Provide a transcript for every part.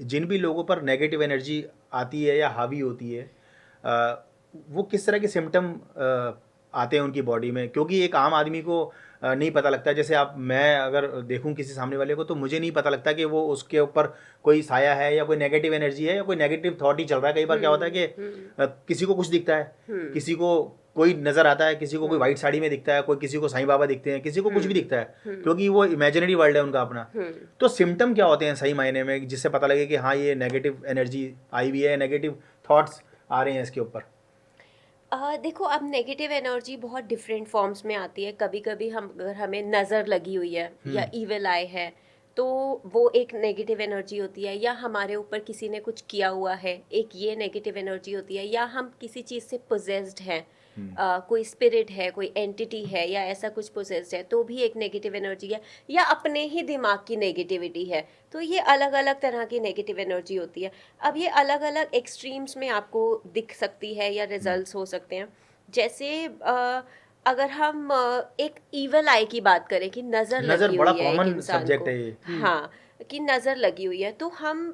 जिन भी लोगों पर नेगेटिव एनर्जी आती है या हावी होती है, वो किस तरह के सिम्टम आते हैं उनकी बॉडी में, क्योंकि एक आम आदमी को नहीं पता लगता। जैसे आप मैं अगर देखूं किसी सामने वाले को, तो मुझे नहीं पता लगता कि वो उसके ऊपर कोई साया है या कोई नेगेटिव एनर्जी है या कोई नेगेटिव थॉट ही चल रहा है। कई बार क्या होता है कि किसी को कुछ दिखता है, किसी को कोई नज़र आता है, किसी को कोई वाइट साड़ी में दिखता है, कोई किसी को साईं बाबा दिखते हैं, किसी को कुछ भी दिखता है, क्योंकि वो इमेजिनरी वर्ल्ड है उनका अपना। तो सिम्टम क्या होते हैं सही मायने में, जिससे पता लगे कि हाँ ये नेगेटिव एनर्जी आई हुई है, नेगेटिव थॉट्स आ रहे हैं इसके ऊपर? देखो, अब नेगेटिव एनर्जी बहुत डिफरेंट फॉर्म्स में आती है। कभी कभी हम अगर हमें नज़र लगी हुई है या इविल आई है, तो वो एक नेगेटिव एनर्जी होती है। या हमारे ऊपर किसी ने कुछ किया हुआ है, एक ये नेगेटिव एनर्जी होती है। या हम किसी चीज़ से पोजेस्ड हैं, कोई स्पिरिट है, कोई एंटिटी है या ऐसा कुछ पोजेस्ड है, तो भी एक नेगेटिव एनर्जी है। या अपने ही दिमाग की नेगेटिविटी है, तो ये अलग अलग तरह की नेगेटिव एनर्जी होती है। अब ये अलग अलग एक्सट्रीम्स में आपको दिख सकती है या रिजल्ट्स हो सकते हैं। जैसे अगर हम एक ईवल आई की बात करें कि नज़र नज़र लगी बड़ा हुई है एक कॉमन इंसान सब्जेक्ट को, है ये। हाँ, कि नज़र लगी हुई है, तो हम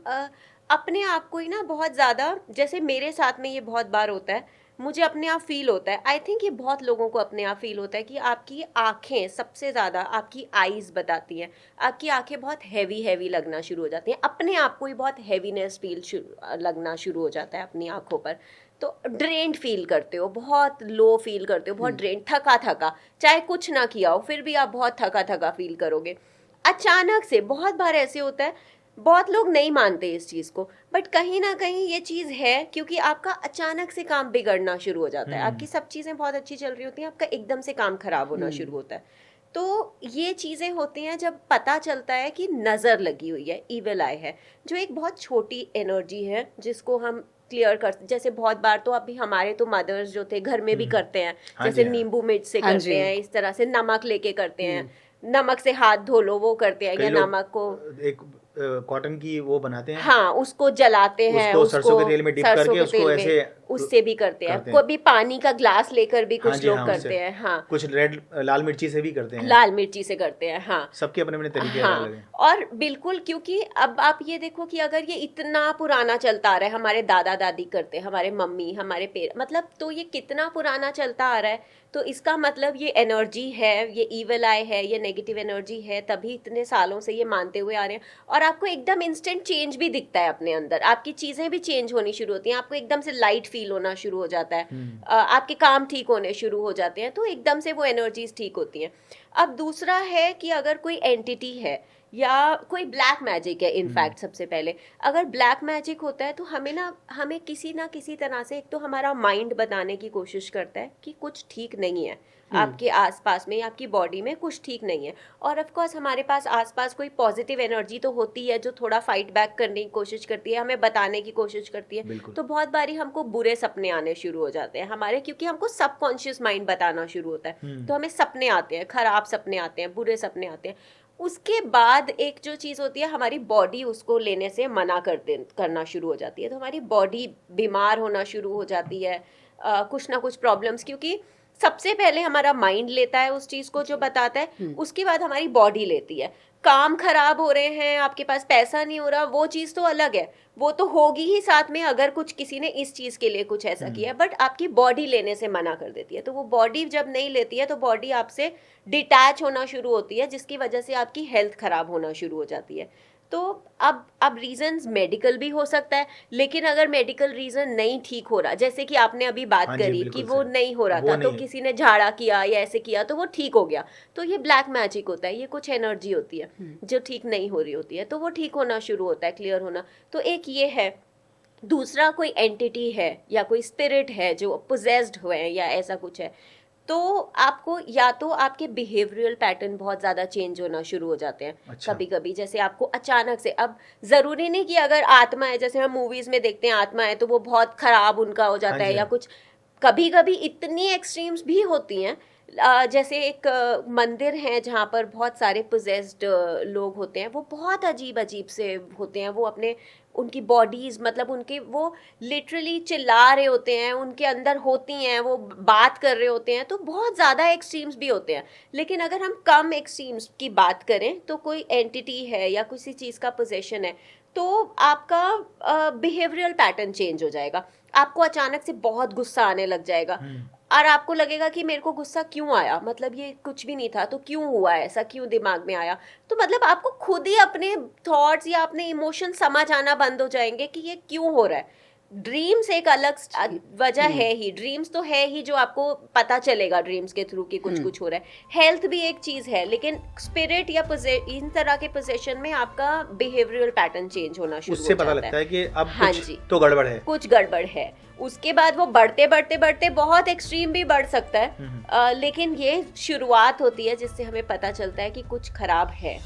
अपने आप को ही ना बहुत ज़्यादा, जैसे मेरे साथ में ये बहुत बार होता है, मुझे अपने आप फील होता है, आई थिंक ये बहुत लोगों को अपने आप फील होता है कि आपकी आंखें सबसे ज़्यादा, आपकी आईज बताती हैं, आपकी आंखें बहुत हैवी हैवी लगना शुरू हो जाती हैं। अपने आप को ही बहुत हैवीनेस लगना शुरू हो जाता है अपनी आंखों पर। तो ड्रेन्ड फील करते हो, बहुत लो फील करते हो, बहुत ड्रेन, थका थका, चाहे कुछ ना किया हो फिर भी आप बहुत थका थका फील करोगे। अचानक से बहुत बार ऐसे होता है, बहुत लोग नहीं मानते इस चीज़ को, बट कहीं ना कहीं ये चीज़ है, क्योंकि आपका अचानक से काम बिगड़ना शुरू हो जाता है। आपकी सब चीज़ें बहुत अच्छी चल रही होती हैं, आपका एकदम से काम खराब होना शुरू होता है। तो ये चीज़ें होती हैं जब पता चलता है कि नज़र लगी हुई है, ईविल आई है, जो एक बहुत छोटी एनर्जी है जिसको हम क्लियर कर, जैसे बहुत बार तो अभी हमारे तो मदर्स जो थे घर में भी करते हैं, हाँ जी, जैसे हाँ। नींबू मिर्च से हाँ करते जी। हैं, इस तरह से नमक लेके करते हैं, नमक से हाथ धो लो, वो करते हैं, कई या लोग नमक को, एक कॉटन की वो बनाते हैं, हाँ, उसको जलाते हैं, उसको उसको सरसों के तेल में डिप सरसों करके के उसको तेल में, ऐसे उससे भी करते हैं। करते हैं। कभी पानी का ग्लास लेकर भी हाँ कुछ जी, लोग हाँ, उससे करते हैं, हाँ, कुछ रेड लाल मिर्ची से भी करते हैं। लाल मिर्ची से करते हैं, हाँ। सबके अपने अपने तरीके अलग हाँ, अलग हैं। और बिल्कुल, क्योंकि अब आप ये देखो कि अगर ये इतना पुराना चलता आ रहा है, हमारे दादा दादी करते हैं, हमारे मम्मी, हमारे मतलब, तो ये कितना पुराना चलता आ रहा है, तो इसका मतलब ये एनर्जी है, ये ईवल आई है, ये नेगेटिव एनर्जी है, तभी इतने सालों से ये मानते हुए आ रहे हैं। और आपको एकदम इंस्टेंट चेंज भी दिखता है अपने अंदर, आपकी चीज़ें भी चेंज होनी शुरू होती हैं, आपको एकदम से लाइट फील होना शुरू हो जाता है, आपके काम ठीक होने शुरू हो जाते हैं, तो एकदम से वो एनर्जीज ठीक होती हैं। अब दूसरा है कि अगर कोई एंटिटी है या कोई ब्लैक मैजिक है, इनफैक्ट सबसे पहले अगर ब्लैक मैजिक होता है, तो हमें किसी ना किसी तरह से, एक तो हमारा माइंड बताने की कोशिश करता है कि कुछ ठीक नहीं है आपके आसपास में, आपकी बॉडी में कुछ ठीक नहीं है। और ऑफ कोर्स हमारे पास आसपास कोई पॉजिटिव एनर्जी तो होती है जो थोड़ा फाइट बैक करने की कोशिश करती है, हमें बताने की कोशिश करती है। बिल्कुल। तो बहुत बारी हमको बुरे सपने आने शुरू हो जाते हैं हमारे, क्योंकि हमको सबकॉन्शियस माइंड बताना शुरू होता है, तो हमें सपने आते हैं, खराब सपने आते हैं, बुरे सपने आते हैं। उसके बाद एक जो चीज़ होती है, हमारी बॉडी उसको लेने से मना करना शुरू हो जाती है, तो हमारी बॉडी बीमार होना शुरू हो जाती है, कुछ ना कुछ प्रॉब्लम्स, क्योंकि सबसे पहले हमारा माइंड लेता है उस चीज़ को जो बताता है, उसके बाद हमारी बॉडी लेती है। काम खराब हो रहे हैं, आपके पास पैसा नहीं हो रहा, वो चीज़ तो अलग है, वो तो होगी ही साथ में, अगर कुछ किसी ने इस चीज़ के लिए कुछ ऐसा किया है, बट आपकी बॉडी लेने से मना कर देती है। तो वो बॉडी जब नहीं लेती है, तो बॉडी आपसे डिटैच होना शुरू होती है, जिसकी वजह से आपकी हेल्थ खराब होना शुरू हो जाती है। तो अब रीजंस मेडिकल भी हो सकता है, लेकिन अगर मेडिकल रीजन नहीं ठीक हो रहा, जैसे कि आपने अभी बात हाँ जी, करी कि बिल्कुल वो सही। नहीं हो रहा वो था, तो नहीं। किसी ने झाड़ा किया या ऐसे किया तो वो ठीक हो गया, तो ये ब्लैक मैजिक होता है, ये कुछ एनर्जी होती है जो ठीक नहीं हो रही होती है, तो वो ठीक होना शुरू होता है, क्लियर होना। तो एक ये है। दूसरा, कोई एंटिटी है या कोई स्पिरिट है जो पोजेस्ड हुए हैं या ऐसा कुछ है, तो आपको या तो आपके बिहेवियरल पैटर्न बहुत ज़्यादा चेंज होना शुरू हो जाते हैं। अच्छा। कभी कभी जैसे आपको अचानक से, अब ज़रूरी नहीं कि अगर आत्मा है, जैसे हम मूवीज़ में देखते हैं आत्मा है तो वो बहुत ख़राब उनका हो हाँ जाता जी, है या हाँ। कुछ, कभी कभी इतनी एक्सट्रीम्स भी होती हैं। जैसे एक मंदिर है जहाँ पर बहुत सारे पोजेस्ड लोग होते हैं, वो बहुत अजीब अजीब से होते हैं, वो अपने, उनकी बॉडीज, मतलब उनके, वो लिटरली चिल्ला रहे होते हैं, उनके अंदर होती हैं, वो बात कर रहे होते हैं, तो बहुत ज़्यादा एक्सट्रीम्स भी होते हैं। लेकिन अगर हम कम एक्सट्रीम्स की बात करें, तो कोई एंटिटी है या किसी चीज़ का पोजेशन है, तो आपका बिहेवियरल पैटर्न चेंज हो जाएगा। आपको अचानक से बहुत गुस्सा आने लग जाएगा और आपको लगेगा कि मेरे को गुस्सा क्यों आया, मतलब ये कुछ भी नहीं था तो क्यों हुआ ऐसा, क्यों दिमाग में आया। तो मतलब आपको खुद ही अपने थॉट्स या अपने इमोशन समझ आना बंद हो जाएंगे कि ये क्यों हो रहा है। ड्रीम्स एक अलग वजह है ही, ड्रीम्स तो है ही जो आपको पता चलेगा ड्रीम्स के थ्रू कि कुछ कुछ हो रहा है। हेल्थ भी एक चीज है, लेकिन स्पिरिट या इन तरह के पोजीशन में आपका बिहेवियरल पैटर्न चेंज होना शुरू हो उससे जाता पता लगता है कि अब हाँ कुछ जी, तो गड़बड़ है, कुछ गड़बड़ है। उसके बाद वो बढ़ते बढ़ते बढ़ते बहुत एक्सट्रीम भी बढ़ सकता है, लेकिन ये शुरुआत होती है जिससे हमें पता चलता है कि कुछ खराब है।